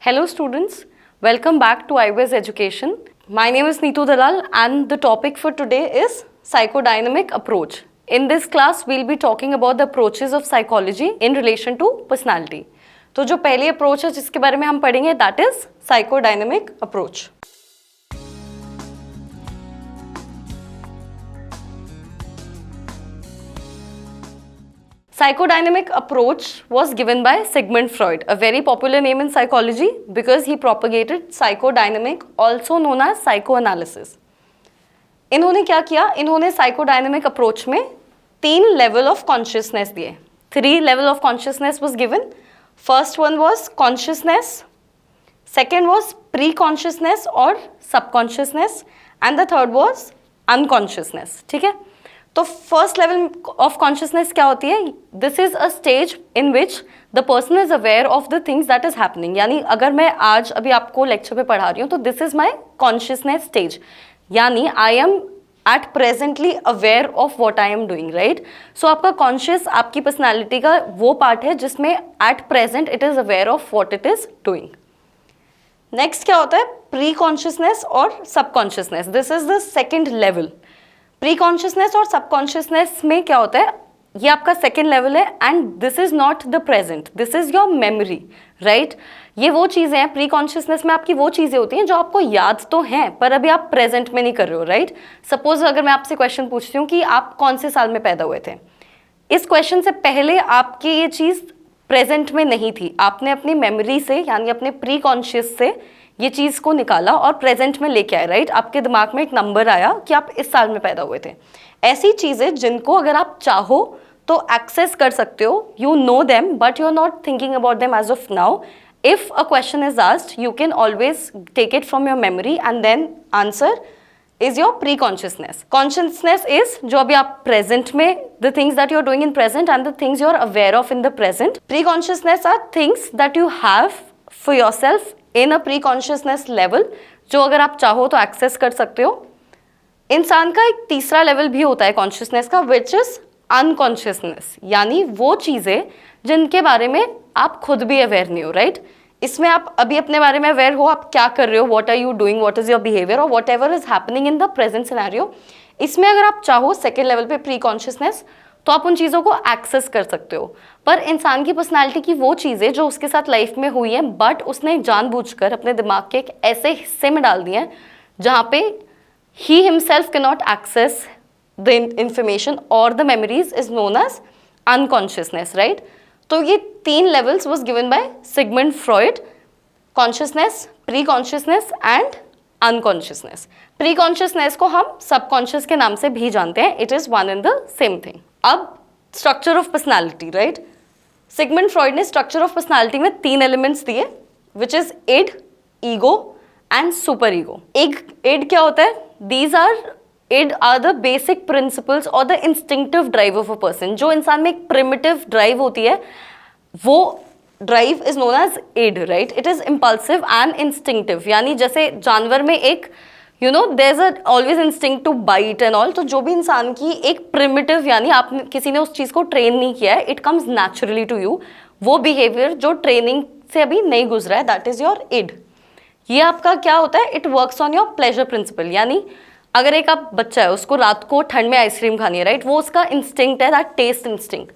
Hello students, welcome back to iWiz Education. My name is Neetu and the topic for today is Psychodynamic Approach. In this class, we'll be talking about the approaches of psychology in relation to personality. तो जो पहली approach है जिसके बारे में हम पढ़ेंगे that is Psychodynamic Approach. Psychodynamic approach was given by Sigmund Freud, a very popular name in psychology because he propagated psychodynamic, also known as psychoanalysis. इन्होंने क्या किया? इन्होंने psychodynamic approach में 3 level of consciousness दिए. 3 level of consciousness was given. First one was consciousness, second was pre-consciousness or subconsciousness, and the third was unconsciousness. ठीक है? तो first level of consciousness क्या होती है? This is a stage in which the person is aware of the things that is happening. यानी अगर मैं आज अभी आपको लेक्चर पे पढ़ा रही हूँ तो this is my consciousness stage, यानी I am at presently aware of what I am doing, right. So आपका कॉन्शियस आपकी पर्सनैलिटी का वो पार्ट है जिसमें at present it is aware of what it is doing. Next क्या होता है? प्री कॉन्शियसनेस और subconsciousness. This is the second level. Pre consciousness और सबकॉन्शियसनेस में क्या होता है? ये आपका सेकेंड लेवल है and this is not the present, this is your memory, right. ये वो चीज़ें हैं, प्री कॉन्शियसनेस में आपकी वो चीज़ें होती हैं जो आपको याद तो हैं पर अभी आप प्रेजेंट में नहीं कर रहे हो, राइट. सपोज अगर मैं आपसे क्वेश्चन पूछती हूँ कि आप कौन से साल में पैदा हुए थे, इस क्वेश्चन से पहले आपकी ये चीज़ प्रेजेंट में नहीं थी. आपने अपनी मेमोरी से यानी अपने प्री कॉन्शियस से ये चीज़ को निकाला और प्रेजेंट में लेके आए, राइट. आपके दिमाग में एक नंबर आया कि आप इस साल में पैदा हुए थे. ऐसी चीज़ें जिनको अगर आप चाहो तो एक्सेस कर सकते हो, you know them but you are not thinking about them as of now. If a question is asked you can always take it from your memory and then answer is your pre consciousness. Consciousness is जो अभी आप present में the things that you are doing in present and the things you are aware of in the present. Pre consciousness are things that you have for your self in a pre consciousness level, जो अगर आप चाहो तो access कर सकते हो. इंसान का एक तीसरा लेवल भी होता है कॉन्शियसनेस का, विच इज अनकॉन्शियसनेस, यानी वो चीज़ें जिनके बारे में आप खुद भी अवेयर नहीं हो, राइट. इसमें आप अभी अपने बारे में अवेयर हो, आप क्या कर रहे हो, what are you doing, what is your behaviour और whatever is happening in the present scenario. इसमें अगर आप चाहो सेकेंड लेवल पे प्री कॉन्शियसनेस तो आप उन चीज़ों को एक्सेस कर सकते हो. पर इंसान की पर्सनालिटी की वो चीज़ें जो उसके साथ लाइफ में हुई हैं बट उसने जानबूझकर अपने दिमाग के एक ऐसे हिस्से में डाल दिए हैं जहाँ पे he himself can not access the information और the memories is known as unconsciousness, right. तो ये 3 levels was given by Sigmund Freud: consciousness, pre consciousness and unconsciousness. Pre consciousness को हम सबकॉन्शियस के नाम से भी जानते हैं. It is one and the same thing. अब structure of personality, right. Sigmund Freud ने स्ट्रक्चर ऑफ पर्सनालिटी में 3 एलिमेंट्स दिए, which is id, ego and super ego. Id क्या होता है? Id are the basic principles और the instinctive drive of a person. जो इंसान में एक प्रिमिटिव ड्राइव होती है वो drive is known as id, right. It is impulsive and instinctive, यानी जैसे जानवर में एक you know there is always instinct to bite and all. तो जो भी इंसान की एक प्रिमिटिव, यानी आप किसी ने उस चीज़ को ट्रेन नहीं किया है, it comes naturally to you, वो बिहेवियर जो ट्रेनिंग से अभी नहीं गुजरा है, दैट इज योर इड. ये आपका क्या होता है? It works on your pleasure principal. यानी अगर एक आप बच्चा है, उसको रात को ठंड में आइसक्रीम खानी है, राइट, वो उसका इंस्टिंक्ट है, that test instinct.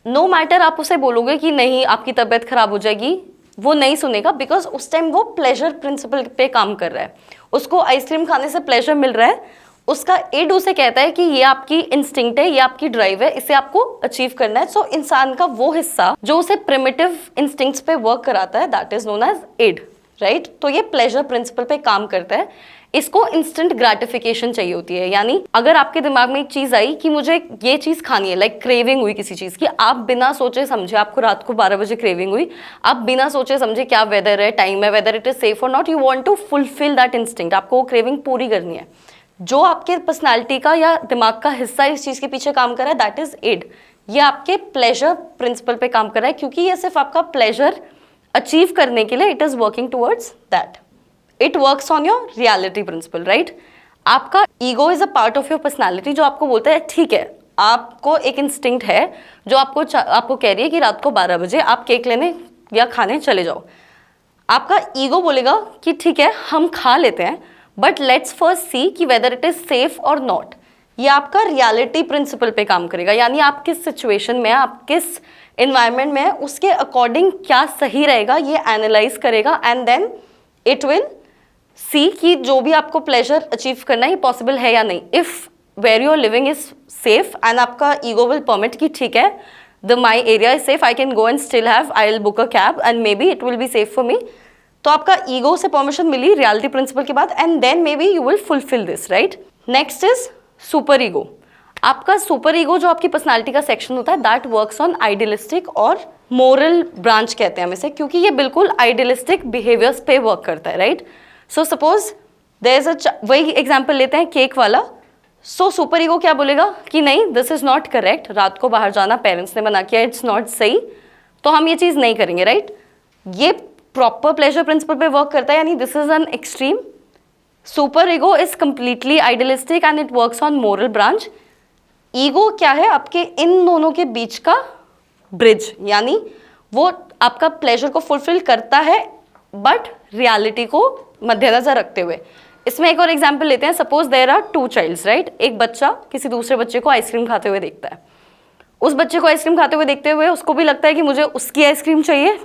No matter आप उसे बोलोगे कि नहीं आपकी तबीयत खराब हो जाएगी, वो नहीं सुनेगा, बिकॉज उस टाइम वो प्लेजर प्रिंसिपल पे काम कर रहा है. उसको आइसक्रीम खाने से प्लेजर मिल रहा है, उसका इड उसे कहता है कि ये आपकी इंस्टिंक्ट है, ये आपकी ड्राइव है, इसे आपको अचीव करना है. सो इंसान का वो हिस्सा जो उसे प्रिमिटिव इंस्टिंक्ट्स पे वर्क कराता है, that is known as id, right. तो ये प्लेजर प्रिंसिपल पे काम करता है. इसको इंस्टेंट ग्रेटिफिकेशन चाहिए होती है. यानी अगर आपके दिमाग में एक चीज़ आई कि मुझे ये चीज़ खानी है, लाइक क्रेविंग हुई किसी चीज़ की, आप बिना सोचे समझे, आपको रात को 12 बजे क्रेविंग हुई, आप बिना सोचे समझे क्या वेदर है, टाइम है, वेदर इट इज सेफ और not, you want to fulfil that instinct. आपको वो क्रेविंग पूरी करनी है. जो आपके पर्सनैलिटी का या दिमाग का हिस्सा इस चीज़ के पीछे काम कर रहा है, दैट इज इड. ये आपके प्लेजर प्रिंसिपल पे काम कर रहा है, क्योंकि ये सिर्फ आपका प्लेजर अचीव करने के लिए it is working towards that. It works on your reality principle, right. आपका ego is a part of your personality, जो आपको बोलता है ठीक है, आपको एक इंस्टिंक्ट है जो आपको कह रही है कि रात को 12 बजे आप केक लेने या खाने चले जाओ. आपका ईगो बोलेगा कि ठीक है हम खा लेते हैं, बट लेट्स फर्स्ट सी कि वेदर इट इज सेफ और नॉट। ये आपका रियलिटी प्रिंसिपल पे काम करेगा, यानी आप किस सिचुएशन में, आप किस एनवायरनमेंट में, उसके अकॉर्डिंग क्या सही रहेगा ये एनालाइज करेगा, and then it will see कि जो भी आपको प्लेजर अचीव करना है ये पॉसिबल है या नहीं। If where you are living is safe and आपका ईगो विल परमिट कि ठीक है the my area is safe, I can go and still have, I will book a cab and maybe it will be safe for me. तो आपका ego से permission मिली reality principle के बाद, and then maybe you will fulfil this, right. Next is super ego. आपका super ego जो आपकी personality का section होता है दैट वर्क्स ऑन आइडियलिस्टिक और मोरल ब्रांच कहते हैं हम इसे, क्योंकि ये बिल्कुल आइडियलिस्टिक बिहेवियर्स पे वर्क करता है, right. So suppose there is a, वही एग्जाम्पल लेते हैं केक वाला। सो सुपर ईगो क्या बोलेगा कि नहीं दिस इज नॉट करेक्ट, रात को बाहर जाना पेरेंट्स ने मना किया, इट्स नॉट सही, तो हम ये चीज़ नहीं करेंगे, राइट। ये प्रॉपर प्लेजर प्रिंसिपल पे वर्क करता है, यानी this is an extreme. Super ego is completely idealistic and it works on moral branch. Ego क्या है, आपके इन दोनों के बीच का ब्रिज, यानी वो आपका प्लेजर को फुलफिल करता है बट रियलिटी को मद्देनजर रखते हुए। इसमें एक और एग्जांपल लेते हैं। Suppose there are two childs, right. एक बच्चा किसी दूसरे बच्चे को आइसक्रीम खाते हुए देखता है। उस बच्चे को आइसक्रीम खाते हुए देखते हुए उसको भी लगता है कि मुझे उसकी आइसक्रीम चाहिए।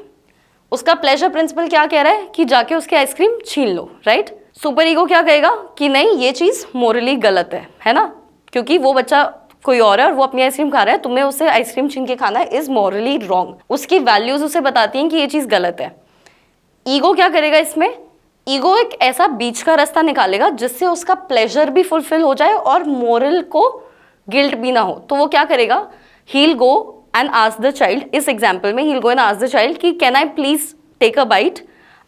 उसका प्लेजर प्रिंसिपल क्या कह रहा है कि जाके उसकी आइसक्रीम छीन लो, राइट। सुपर ईगो क्या कहेगा कि नहीं ये चीज़ मोरली गलत है ना, क्योंकि वो बच्चा कोई और है और वो अपनी आइसक्रीम खा रहा है, तुम्हें उसे आइसक्रीम छीन के खाना इज मॉरली रॉन्ग। उसकी वैल्यूज उसे बताती हैं कि ये चीज़ गलत है। ईगो क्या करेगा इसमें, ईगो एक ऐसा बीच का रास्ता निकालेगा जिससे उसका प्लेजर भी फुलफिल हो जाए और मोरल को गिल्ट भी ना हो। तो वो क्या करेगा, he'll go and ask the child, इस एग्जाम्पल में he'll go and ask the child कि can I please take a bite.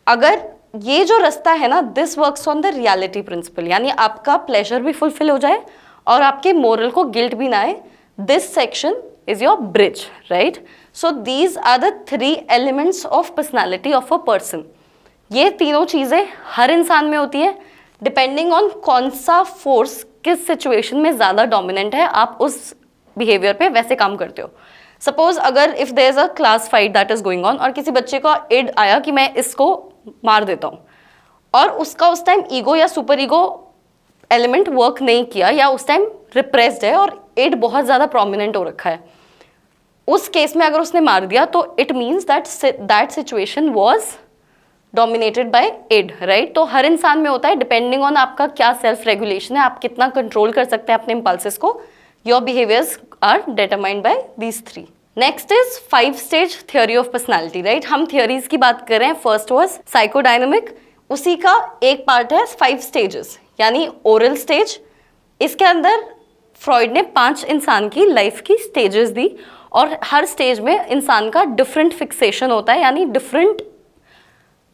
अगर ये जो रास्ता है ना, this works on the reality principle, यानी आपका प्लेजर भी फुलफिल हो जाए और आपके मोरल को गिल्ट भी ना आए, this section is your bridge, right. So these are the 3 elements of personality of a person. ये तीनों चीज़ें हर इंसान में होती है, डिपेंडिंग ऑन कौन सा फोर्स किस सिचुएशन में ज़्यादा डोमिनेंट है, आप उस बिहेवियर पे वैसे काम करते हो। सपोज अगर if there is a class fight that is going on और किसी बच्चे का इड आया कि मैं इसको मार देता हूँ, और उसका उस टाइम ईगो या सुपर ईगो एलिमेंट वर्क नहीं किया, या उस टाइम रिप्रेस्ड है और इड बहुत ज़्यादा प्रोमिनेंट हो रखा है, उस केस में अगर उसने मार दिया तो it means that situation was dominated by id, right. तो हर इंसान में होता है, डिपेंडिंग ऑन आपका क्या सेल्फ रेगुलेशन है, आप कितना कंट्रोल कर सकते हैं अपने इम्पल्सेस को। Your behaviours are determined by these 3। Next is 5 stage theory of personality, right. हम थ्योरीज की बात कर रहे हैं। फर्स्ट वॉज साइकोडायनेमिक, उसी का एक पार्ट है 5 स्टेजेस, यानी ओरल स्टेज। इसके अंदर फ्रॉइड ने 5 इंसान की लाइफ की स्टेजेस दी और हर स्टेज में इंसान का डिफरेंट फिक्सेशन होता है, यानी डिफरेंट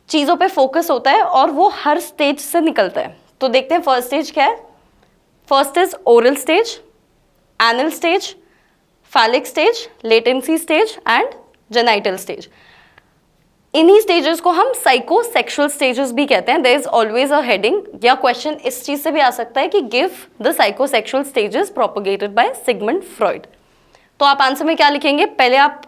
चीज़ों पे फोकस होता है और वो हर स्टेज से निकलता है। तो देखते हैं फर्स्ट स्टेज क्या है। First is oral stage, anal stage, phallic stage, latency stage and genital stage. इन्हीं स्टेजेस को हम साइकोसेक्सुअल स्टेजेस भी कहते हैं। There is always a heading, या क्वेश्चन इस चीज से भी आ सकता है कि give the psychosexual stages propagated by Sigmund Freud. तो आप आंसर में क्या लिखेंगे, पहले आप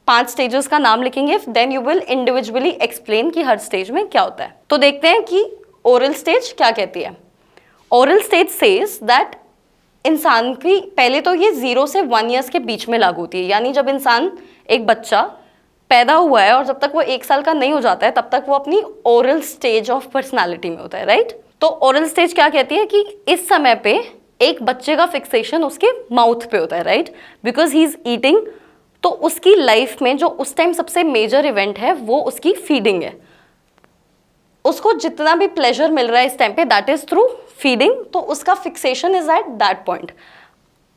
5 स्टेजेस का नाम लिखेंगे, then you will individually explain कि हर स्टेज में क्या होता है। तो देखते हैं कि ओरल स्टेज क्या कहती है। ओरल स्टेज सेज दैट इंसान की, पहले तो ये 0 से 1 ईयर्स के बीच में लागू होती है, यानी जब इंसान एक बच्चा पैदा हुआ है और जब तक वो 1 साल का नहीं हो जाता है तब तक वो अपनी ओरल स्टेज ऑफ पर्सनालिटी में होता है, राइट। तो ओरल स्टेज क्या कहती है कि इस समय पे एक बच्चे का फिक्सेशन उसके माउथ पे होता है, right, because he is eating. तो उसकी लाइफ में जो उस टाइम सबसे मेजर इवेंट है वो उसकी फीडिंग है। उसको जितना भी प्लेजर मिल रहा है इस टाइम पे दैट इज थ्रू फीडिंग, तो उसका fixation is at that point.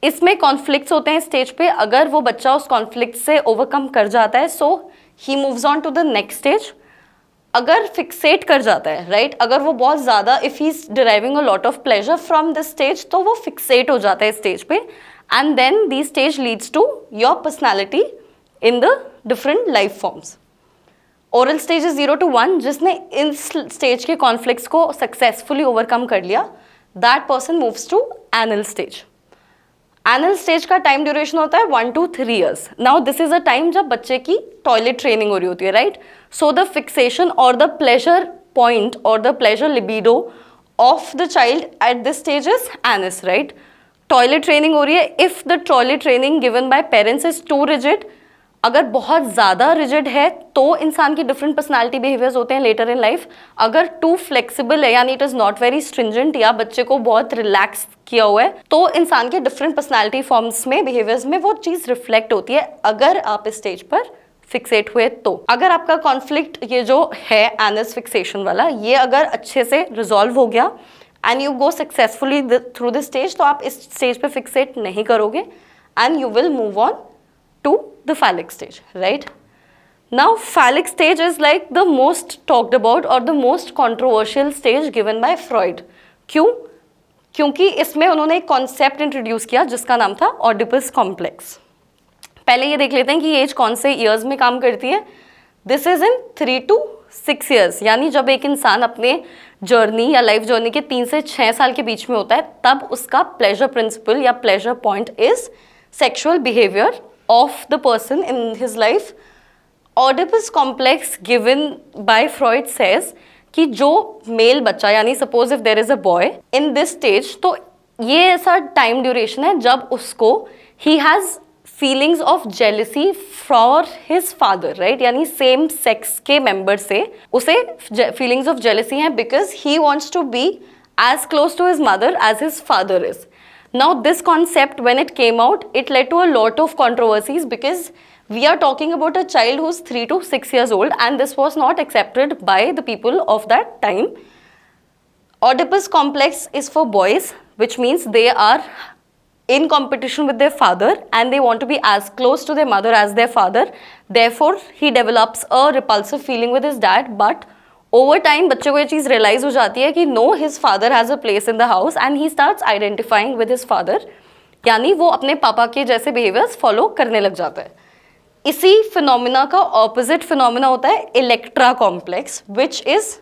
इसमें कॉन्फ्लिक्ट्स होते हैं स्टेज पे, अगर वो बच्चा उस कॉन्फ्लिक्ट से ओवरकम कर जाता है so he moves on to the next stage. अगर फिक्सेट कर जाता है, राइट, अगर वो बहुत ज़्यादा, if he is deriving a lot of pleasure from this stage, तो वो फिक्सेट हो जाता है स्टेज पे, and then the stage leads to your personality in the different life forms. Oral stage is 0 to 1, जिसने इन स्टेज के conflicts को सक्सेसफुली ओवरकम कर लिया, that person moves to anal stage. Anal stage का टाइम ड्यूरेशन होता है 1 to 3 years. Now this is a time जब बच्चे की टॉयलेट ट्रेनिंग हो रही होती है, राइट? सो द फिक्सेशन और द प्लेजर पॉइंट और the pleasure libido of the child at this stage is anus, right? Toilet training हो रही है. If the toilet training given by parents is too rigid, अगर बहुत ज़्यादा rigid है तो इंसान की डिफरेंट पर्सनालिटी बिहेवियर्स होते हैं लेटर इन लाइफ. अगर टू फ्लेक्सिबल है यानी it is not very stringent या बच्चे को बहुत रिलैक्स किया हुआ है, तो इंसान के डिफरेंट पर्सनालिटी फॉर्म्स में, बिहेवियर्स में वो चीज़ रिफ्लेक्ट होती है अगर आप इस स्टेज पर फिक्सेट हुए तो. अगर आपका कॉन्फ्लिक्ट ये जो है एनस फिक्सेशन वाला, ये अगर अच्छे से रिजॉल्व हो गया and you go successfully through this stage, तो आप इस स्टेज पे फिक्सेट नहीं करोगे and you will move on to the phallic stage, right? Now phallic stage is like the most talked about or the most controversial stage given by Freud. क्यों? क्योंकि इसमें उन्होंने एक कॉन्सेप्ट इंट्रोड्यूस किया जिसका नाम था ऑडिपस कॉम्प्लेक्स. पहले ये देख लेते हैं कि एज कौन से ईयर्स में काम करती है. This is in 3 to 6 years, यानी जब एक इंसान अपने जर्नी या लाइफ जर्नी के 3 से 6 साल के बीच में होता है, तब उसका प्लेजर प्रिंसिपल या pleasure point is sexual behaviour of the person in his life. Oedipus complex given by Freud says कि जो मेल बच्चा, यानी suppose if there is a boy in this stage, तो ये ऐसा टाइम ड्यूरेशन है जब उसको he has feelings of jealousy for his father, right? यानी सेम सेक्स के मेंबर से उसे फीलिंग्स ऑफ जेलिसी हैं because he wants to be as close to his mother as his father is. Now this concept, when it came out, it led to a lot of controversies because we are talking about a child who's 3 to 6 years old and this was not accepted by the people of that time. Oedipus complex is for boys, which means they are in competition with their father and they want to be as close to their mother as their father. Therefore, he develops a repulsive feeling with his dad, but over time बच्चे को ये चीज़ realise हो जाती है कि no, his father has a place in the house and he starts identifying with his father, यानी वो अपने पापा के जैसे बिहेवियर्स फॉलो करने लग जाता है. इसी फिनोमिना का ऑपोजिट फिनोमिना होता है Electra complex, which is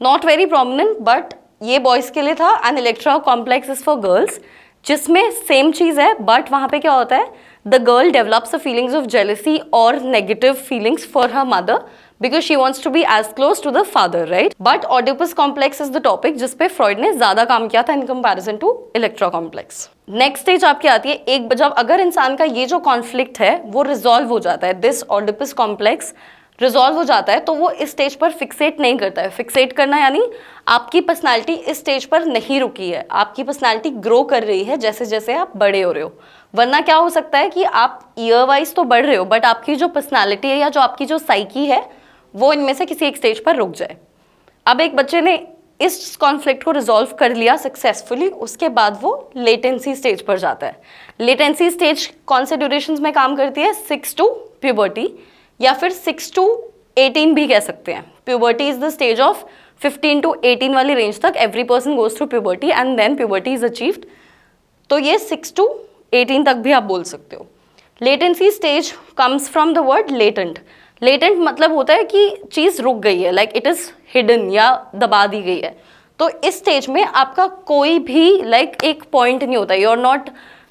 not very prominent but ये बॉयज़ के लिए था, and Electra complex is for girls, जिसमें सेम चीज़ है बट वहाँ पे क्या होता है, the girl develops a feelings of jealousy और negative feelings for her mother because she wants to be as close to the father, right? But Oedipus complex is the topic जिस पे फ्रॉइड ने ज़्यादा काम किया था in comparison to Electra complex. Next stage आपकी आती है एक जब अगर इंसान का ये जो कॉन्फ्लिक्ट है वो रिजॉल्व हो जाता है, दिस Oedipus complex रिजॉल्व हो जाता है, तो वो इस स्टेज पर फिक्सेट नहीं करता है. फिक्सेट करना यानी आपकी पर्सनैलिटी इस स्टेज पर नहीं रुकी है, आपकी पर्सनैलिटी ग्रो कर रही है जैसे जैसे आप बड़े हो रहे हो. वरना क्या हो सकता है कि आप ईयर वाइज तो बढ़ रहे हो बट आपकी जो पर्सनैलिटी है या जो आपकी जो साइकी है वो इनमें से किसी एक स्टेज पर रुक जाए. अब एक बच्चे ने इस कॉन्फ्लिक्ट को रिजॉल्व कर लिया सक्सेसफुली, उसके बाद वो लेटेंसी स्टेज पर जाता है. लेटेंसी स्टेज कौन से ड्यूरेशंस में काम करती है? 6 to प्यूबर्टी या फिर 6 to 18 भी कह सकते हैं. Puberty is the stage of 15 to 18 वाली रेंज तक every person goes through puberty and then puberty is achieved. तो ये 6 to 18 तक भी आप बोल सकते हो. Latency stage comes from the word latent. Latent मतलब होता है कि चीज़ रुक गई है, लाइक इट इज़ हिडन या दबा दी गई है. तो इस स्टेज में आपका कोई भी एक पॉइंट नहीं होता, you are not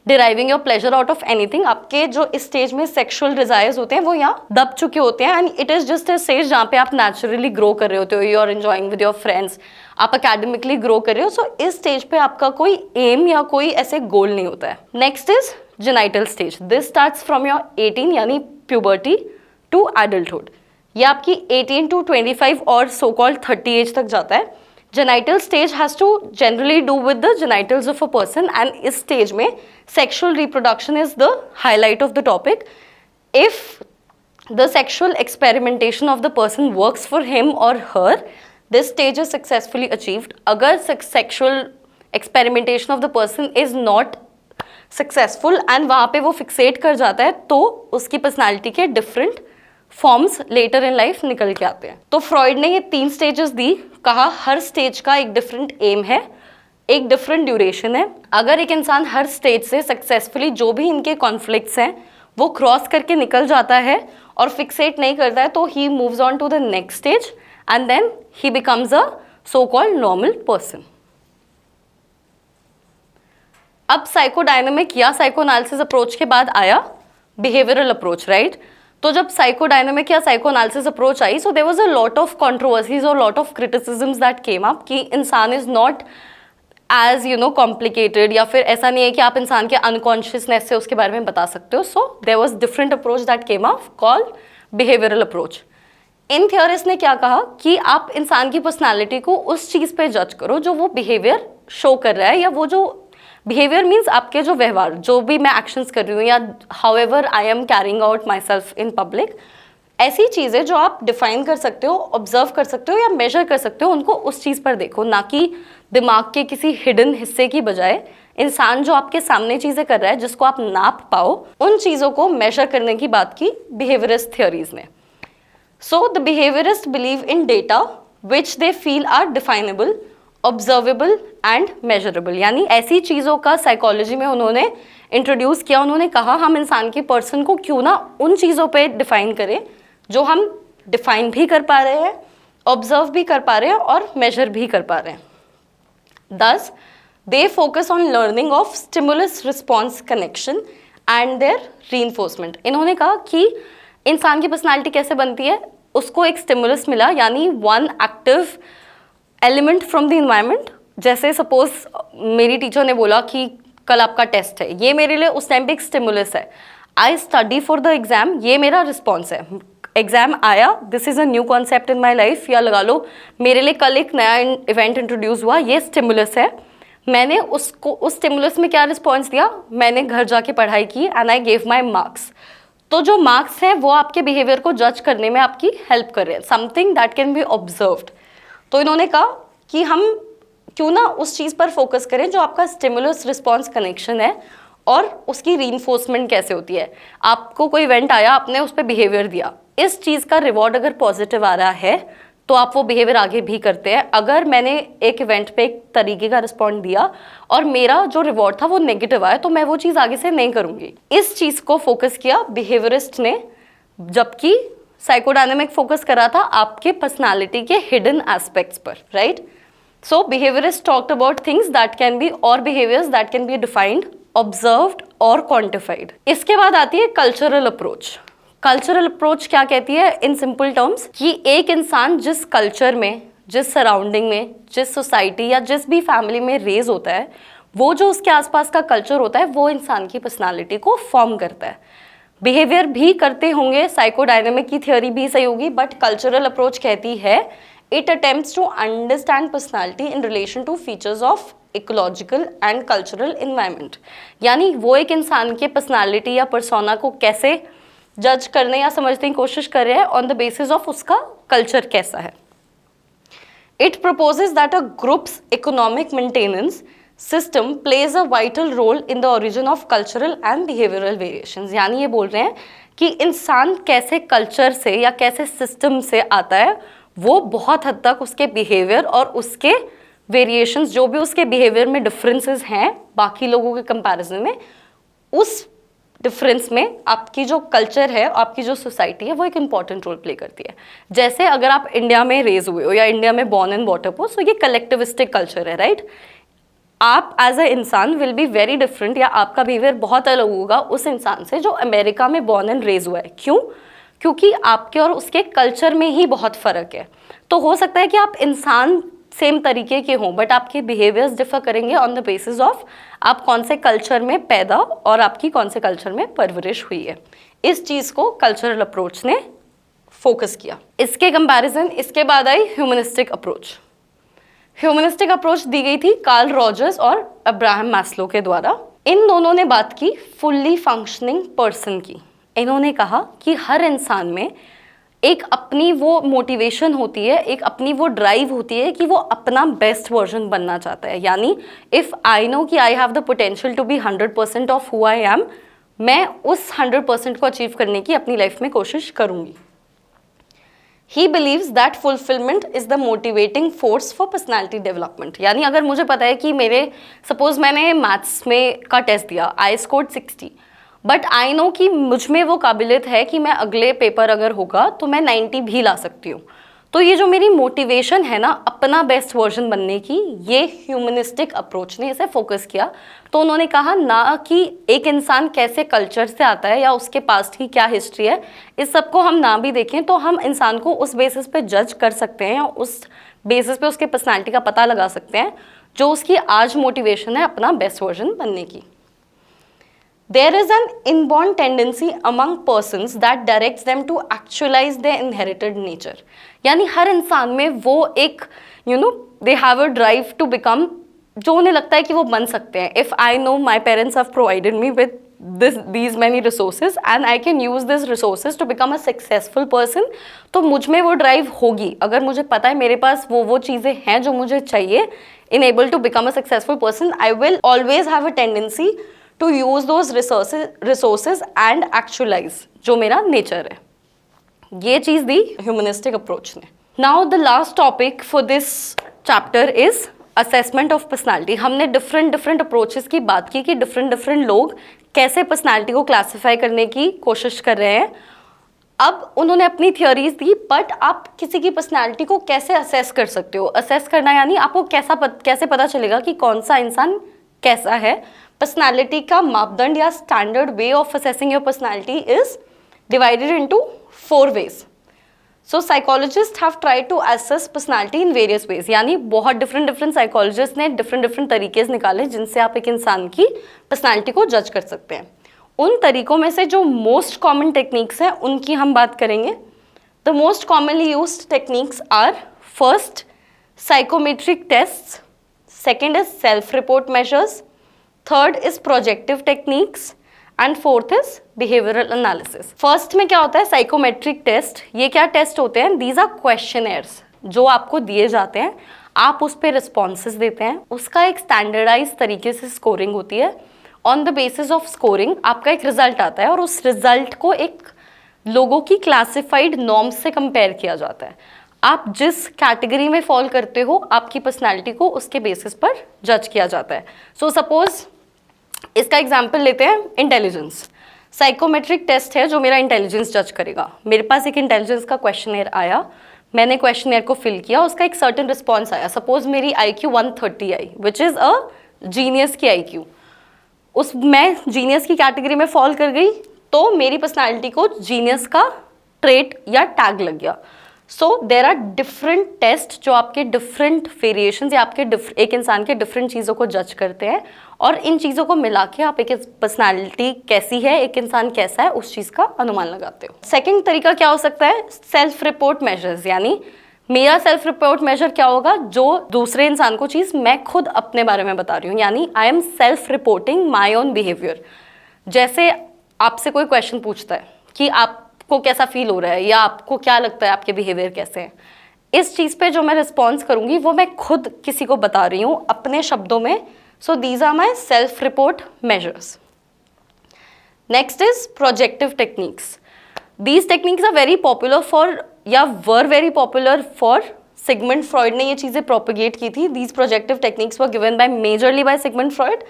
deriving your pleasure out of anything. आपके जो इस स्टेज में सेक्सुअल डिजायर्स होते हैं वो यहाँ दब चुके होते हैं and it is just a stage जहाँ पे आप नेचुरली ग्रो कर रहे होते हो, you are enjoying with your friends, आप अकेडमिकली ग्रो कर रहे हो. सो इस स्टेज पे आपका कोई एम या कोई ऐसे गोल नहीं होता है. Next is genital stage. This starts from your 18 यानी प्यूबर्टी टू एडल्टहुड. ये आपकी 18 to 25 और सो कॉल्ड 30 एज तक जाता है. Genital stage has to generally do with the genitals of a person and इस स्टेज में sexual reproduction is the highlight of the topic. If the sexual experimentation of the person works for him और her, this stage is successfully achieved. अगर sexual experimentation of the person is not successful and वहाँ पे वो फिक्सेट कर जाता है, तो उसकी पर्सनैलिटी के different forms later in life निकल के आते हैं. तो फ्रॉइड ने ये 3 स्टेजेस दी, कहा हर स्टेज का एक डिफरेंट एम है, एक डिफरेंट ड्यूरेशन है. अगर एक इंसान हर स्टेज से सक्सेसफुली जो भी इनके कॉन्फ्लिक्ट्स हैं वो क्रॉस करके निकल जाता है और फिक्सेट नहीं करता है, तो he moves on to the next stage and then he becomes a so called normal person. अब साइकोडायनेमिक या साइकोएनालिसिस अप्रोच के बाद आया बिहेवियरल अप्रोच, राइट? तो जब साइकोडायनेमिक या साइकोएनालिसिस अप्रोच आई, so there was a lot of controversies और lot of criticisms that came up कि इंसान इज नॉट एज कॉम्प्लिकेटेड, या फिर ऐसा नहीं है कि आप इंसान के अनकॉन्शियसनेस से उसके बारे में बता सकते हो. So there was different approach that came up called behavioural approach. इन थियोरिस्ट ने क्या कहा कि आप इंसान की पर्सनालिटी को उस चीज़ पे जज करो जो वो बिहेवियर शो कर रहा है, या वो जो बिहेवियर मीन्स आपके जो व्यवहार, जो भी मैं एक्शंस कर रही हूँ या how ever I am carrying out my self in public, ऐसी चीज़ें जो आप डिफाइन कर सकते हो, ऑब्जर्व कर सकते हो या मेजर कर सकते हो, उनको उस चीज़ पर देखो, ना कि दिमाग के किसी हिडन हिस्से की बजाय इंसान जो आपके सामने चीज़ें कर रहा है जिसको आप नाप पाओ, उन चीज़ों को मेजर करने की बात की बिहेवियरिस्ट थियोरीज ने. So the behaviorists believe in data which they feel are definable, observable and measurable. यानी ऐसी चीज़ों का साइकोलॉजी में उन्होंने इंट्रोड्यूस किया. उन्होंने कहा हम इंसान के पर्सन को क्यों ना उन चीज़ों पे डिफाइन करें जो हम डिफाइन भी कर पा रहे हैं, ऑब्जर्व भी कर पा रहे हैं और मेजर भी कर पा रहे हैं. Thus, they focus on learning of stimulus response connection and their reinforcement. इन्होंने कहा कि इंसान की पर्सनालिटी कैसे बनती है, उसको एक स्टिमुलस मिला, यानी one active element from the environment. जैसे सपोज मेरी टीचर ने बोला कि कल आपका टेस्ट है, ये मेरे लिए उस टाइम पे एक स्टिमुलस है. I study for the exam, ये मेरा रिस्पॉन्स है. एग्जाम आया, this is a new concept in my life, या लगा लो मेरे लिए कल एक नया इवेंट इंट्रोड्यूस हुआ, ये स्टिमुलस है. मैंने उसको उस स्टिमुलस में क्या रिस्पॉन्स दिया, मैंने घर जाके पढ़ाई की and I gave my marks. तो जो मार्क्स हैं वो आपके बिहेवियर को जज करने में आपकी हेल्प कर रहे हैं, something that can B observed. तो इन्होंने कहा कि हम क्यों ना उस चीज़ पर फोकस करें जो आपका स्टिमुलस रिस्पॉन्स कनेक्शन है और उसकी रीइंफोर्समेंट कैसे होती है. आपको कोई इवेंट आया, आपने उस पर बिहेवियर दिया, इस चीज़ का रिवॉर्ड अगर पॉजिटिव आ रहा है तो आप वो बिहेवियर आगे भी करते हैं. अगर मैंने एक इवेंट पे एक तरीके का रिस्पॉन्ड दिया और मेरा जो रिवॉर्ड था वो नेगेटिव आया, तो मैं वो चीज़ आगे से नहीं करूँगी. इस चीज़ को फोकस किया बिहेवियरिस्ट ने, जबकि साइकोडायनेमिक फोकस करा था आपके पर्सनालिटी के हिडन एस्पेक्ट्स पर, right? So behaviourist talked about things that can be, और behaviours that can be defined, observed और क्वांटिफाइड. इसके बाद आती है कल्चरल अप्रोच. कल्चरल अप्रोच क्या कहती है इन सिंपल टर्म्स, कि एक इंसान जिस कल्चर में, जिस सराउंडिंग में, जिस सोसाइटी या जिस भी फैमिली में रेज होता है, वो जो उसके आसपास का कल्चर होता है वो इंसान की पर्सनालिटी को फॉर्म करता है. बिहेवियर भी करते होंगे, साइकोडायनेमिक की थ्योरी भी सही होगी, बट कल्चरल अप्रोच कहती है it attempts to understand personality in relation to features of ecological and cultural environment. यानी वो एक इंसान के पर्सनालिटी या पर्सोना को कैसे जज करने या समझने की कोशिश कर रहे हैं ऑन द बेसिस ऑफ उसका कल्चर कैसा है. It proposes that a groups economic maintenance system plays a vital role in the origin of cultural and behavioural variations. यानी ये बोल रहे हैं कि इंसान कैसे कल्चर से या कैसे सिस्टम से आता है, वो बहुत हद तक उसके बिहेवियर और उसके वेरिएशंस, जो भी उसके बिहेवियर में डिफरेंसेस हैं बाकी लोगों के कंपैरिजन में, उस डिफरेंस में आपकी जो कल्चर है, आपकी जो सोसाइटी है, वो एक इंपॉर्टेंट रोल प्ले करती है. जैसे अगर आप इंडिया में रेज हुए हो या इंडिया में बॉर्न एंड बॉट अप हो, सो ये कलेक्टिविस्टिक कल्चर है, राइट? आप एज अ इंसान विल बी वेरी डिफरेंट, या आपका बिहेवियर बहुत अलग होगा उस इंसान से जो अमेरिका में बॉर्न एंड रेज हुआ है. क्यों? क्योंकि आपके और उसके कल्चर में ही बहुत फ़र्क है. तो हो सकता है कि आप इंसान सेम तरीके के हों, बट आपके बिहेवियर्स डिफर करेंगे ऑन द बेसिस ऑफ आप कौन से कल्चर में पैदा और आपकी कौन से कल्चर में परवरिश हुई है. इस चीज़ को कल्चरल अप्रोच ने फोकस किया. इसके कंपैरिजन इसके बाद आई ह्यूमनिस्टिक अप्रोच. ह्यूमनिस्टिक अप्रोच दी गई थी कार्ल रॉजर्स और अब्राहम मैस्लो के द्वारा. इन दोनों ने बात की फुल्ली फंक्शनिंग पर्सन की. इन्होंने कहा कि हर इंसान में एक अपनी वो मोटिवेशन होती है, एक अपनी वो ड्राइव होती है कि वो अपना बेस्ट वर्जन बनना चाहता है. यानी इफ़ आई नो कि I have the potential to be 100% of who I am, मैं उस 100% को अचीव करने की अपनी लाइफ में कोशिश करूँगी. He believes that fulfilment is the motivating force for personality development. यानी अगर मुझे पता है कि मेरे सपोज मैंने मैथ्स में का टेस्ट दिया, I scored 60, but I know कि मुझ में वो काबिलियत है कि मैं अगले पेपर अगर होगा तो मैं 90 भी ला सकती हूँ. तो ये जो मेरी मोटिवेशन है ना अपना बेस्ट वर्जन बनने की, ये ह्यूमनिस्टिक अप्रोच ने इसे फोकस किया। तो उन्होंने कहा ना कि एक इंसान कैसे कल्चर से आता है या उसके पास्ट की क्या हिस्ट्री है, इस सबको हम ना भी देखें तो हम इंसान को उस बेसिस पे जज कर सकते हैं या उस बेसिस पे उसके पर्सनैलिटी का पता लगा सकते हैं जो उसकी आज मोटिवेशन है अपना बेस्ट वर्जन बनने की। There is an inborn tendency among persons that directs them to actualize their inherited nature. यानी हर इंसान में वो एक they have a drive to become, जो उन्हें लगता है कि वो बन सकते हैं। If I know my parents have provided me with these many resources and I can use these resources to become a successful person, तो मुझ में वो ड्राइव होगी। अगर मुझे पता है मेरे पास वो चीज़ें हैं जो मुझे चाहिए in able to become a successful person, I will always have a tendency to use those resources and actualize जो मेरा नेचर है। ये चीज़ दी ह्यूमनिस्टिक अप्रोच ने। Now the last topic for this chapter is assessment of personality. हमने different approaches की बात की कि डिफरेंट लोग कैसे पर्सनैलिटी को क्लासीफाई करने की कोशिश कर रहे हैं। अब उन्होंने अपनी थियोरीज दी, बट आप किसी की पर्सनैलिटी को कैसे असेस कर सकते हो? असेस करना यानी आपको कैसे पता चलेगा कि कौन सा इंसान कैसा है। पर्सनैलिटी का मापदंड या standard way of assessing your personality is divided into 4 ways. So psychologists have tried to assess personality in various ways, यानी बहुत डिफरेंट साइकोलॉजिस्ट ने डिफरेंट तरीके निकाले जिनसे आप एक इंसान की पर्सनैलिटी को जज कर सकते हैं। उन तरीकों में से जो मोस्ट कॉमन टेक्निक्स हैं उनकी हम बात करेंगे। The most commonly used techniques are first psychometric tests, second is self report measures, third is projective techniques and fourth is behavioural analysis. First में क्या होता है? Psychometric test. ये क्या टेस्ट होते हैं? दीज आर क्वेश्चनर्स जो आपको दिए जाते हैं, आप उस पर रिस्पॉन्सेज देते हैं, उसका एक स्टैंडर्डाइज तरीके से स्कोरिंग होती है। On the basis of scoring आपका एक रिजल्ट आता है और उस रिजल्ट को एक लोगों की क्लासिफाइड नॉर्म्स से कंपेयर किया जाता है। आप जिस कैटेगरी में फॉल करते हो आपकी पर्सनैलिटी को उसके बेसिस पर जज किया जाता है। सो सपोज इसका एग्जाम्पल लेते हैं इंटेलिजेंस। साइकोमेट्रिक टेस्ट है जो मेरा इंटेलिजेंस जज करेगा। मेरे पास एक इंटेलिजेंस का क्वेश्चनर आया, मैंने क्वेश्चनर को फिल किया, उसका एक सर्टेन रिस्पॉन्स आया। सपोज मेरी IQ 130 I, which is a genius की IQ। मैं जीनियस की कैटेगरी में फॉल कर गई तो मेरी पर्सनैलिटी को जीनियस का ट्रेट या टैग लग गया। सो देर आर डिफरेंट टेस्ट जो आपके डिफरेंट वेरिएशंस या आपके एक इंसान के डिफरेंट चीज़ों को जज करते हैं और इन चीज़ों को मिला के आप एक पर्सनैलिटी कैसी है, एक इंसान कैसा है, उस चीज़ का अनुमान लगाते हो। सेकेंड तरीका क्या हो सकता है? सेल्फ रिपोर्ट मेजर्स, यानी मेरा सेल्फ रिपोर्ट मेजर क्या होगा? जो दूसरे इंसान को चीज़ मैं खुद अपने बारे में बता रही हूँ, यानी I am self reporting my own behaviour. जैसे आपसे कोई क्वेश्चन पूछता है कि आपको कैसा फील हो रहा है या आपको क्या लगता है आपके बिहेवियर कैसे हैं, इस चीज़ पे जो मैं रिस्पॉन्स करूँगी वो मैं खुद किसी को बता रही हूँ अपने शब्दों में। So these are my self report measures. Next is projective techniques. These techniques are very popular for या were very popular for Sigmund Freud ने ये चीज़ें प्रोपेगेट की थी। These projective techniques were given by majorly by Sigmund Freud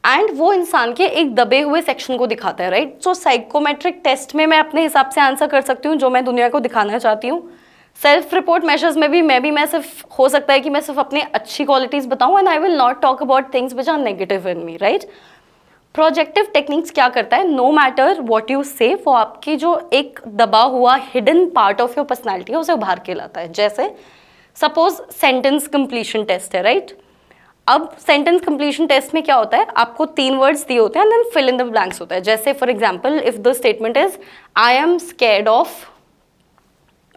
and वो इंसान के एक दबे हुए सेक्शन को दिखाता है, राइट। सो साइकोमेट्रिक टेस्ट में मैं अपने हिसाब से आंसर कर सकती हूँ जो मैं दुनिया को दिखाना चाहती हूँ। सेल्फ रिपोर्ट मेजर्स में भी मैं सिर्फ हो सकता है कि मैं सिर्फ अपनी अच्छी क्वालिटीज़ बताऊँ and I will not talk about things which are negative in me, right. Projective techniques क्या करता है? नो मैटर व्हाट यू से, वो आपकी जो एक दबा हुआ hidden part of your personality है उसे उभार के लाता है। जैसे सपोज सेंटेंस कंप्लीशन टेस्ट है, राइट। अब सेंटेंस कंप्लीशन टेस्ट में क्या होता है? आपको 3 वर्ड्स दिए होते हैं and then fill in the blanks होता है। जैसे for example if the statement is I am scared of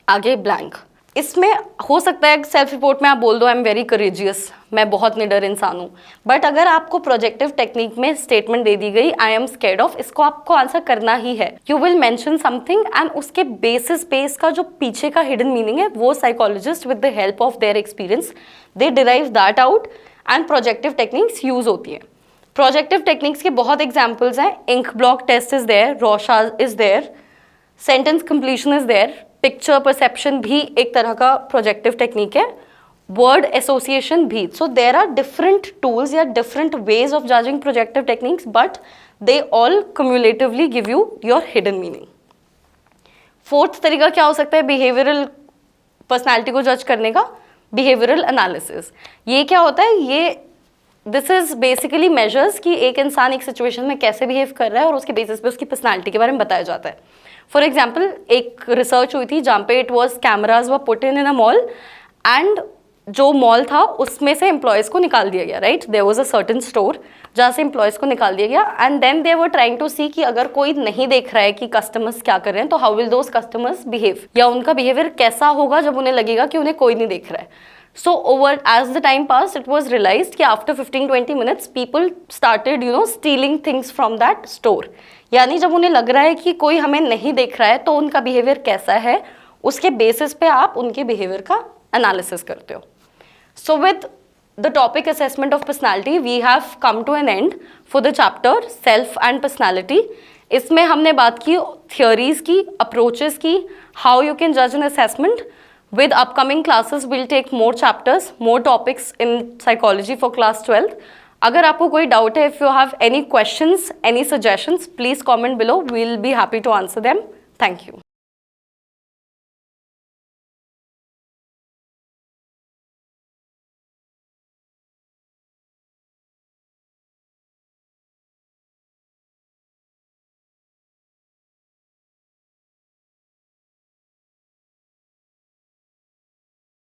आगे ब्लैंक। इसमें हो सकता है सेल्फ रिपोर्ट में आप बोल दो आई एम वेरी करेजियस, मैं बहुत निडर इंसान हूँ। बट अगर आपको प्रोजेक्टिव टेक्निक में स्टेटमेंट दे दी गई आई एम स्कैर्ड ऑफ, इसको आपको आंसर करना ही है। You will mention something and उसके बेसिस पे इसका जो पीछे का हिडन मीनिंग है वो psychologist with the help of their experience they derive that out and projective techniques use होती है। प्रोजेक्टिव टेक्निक्स के बहुत एग्जाम्पल्स हैं। Ink blot test is there, Rorschach is there, sentence completion is there, picture perception भी एक तरह का projective technique है, वर्ड एसोसिएशन भी। So there are different tools या different ways of judging projective techniques but they all cumulatively give you your hidden meaning. Fourth तरीका क्या हो सकता है? बिहेवियरल पर्सनैलिटी को जज करने का बिहेवियरल एनालिसिस। ये क्या होता है, ये दिस इज बेसिकली मेजर्स कि एक इंसान एक सिचुएशन में कैसे बिहेव कर रहा है और उसके बेसिस पे उसकी पर्सनैलिटी के बारे में बताया जाता है। फॉर एग्जाम्पल एक रिसर्च हुई थी जहाँ पे it was cameras we put in a mall and जो मॉल था उसमें से एम्प्लॉयज़ को निकाल दिया गया, right. There was a certain store जहाँ से एम्प्लॉयज़ को निकाल दिया गया and then they were trying to see कि अगर कोई नहीं देख रहा है कि कस्टमर्स क्या कर रहे हैं तो how will those customers behave, या उनका बिहेवियर कैसा होगा जब उन्हें लगेगा कि उन्हें कोई नहीं देख रहा है। So over as the time passed, it was realized कि after 15-20 minutes people started stealing things from that store। यानी जब उन्हें लग रहा है कि कोई हमें नहीं देख रहा है तो उनका बिहेवियर कैसा है, उसके बेसिस पे आप उनके बिहेवियर का एनालिसिस करते हो। So with the topic assessment of personality, we have come to an end for the chapter self and personality। इसमें हमने बात की theories की, approaches की, how you can judge an assessment। With upcoming classes, we'll take more chapters, more topics in psychology for class 12th. अगर आपको कोई doubt है, if you have any questions, any suggestions, please comment below. We'll be happy to answer them. Thank you.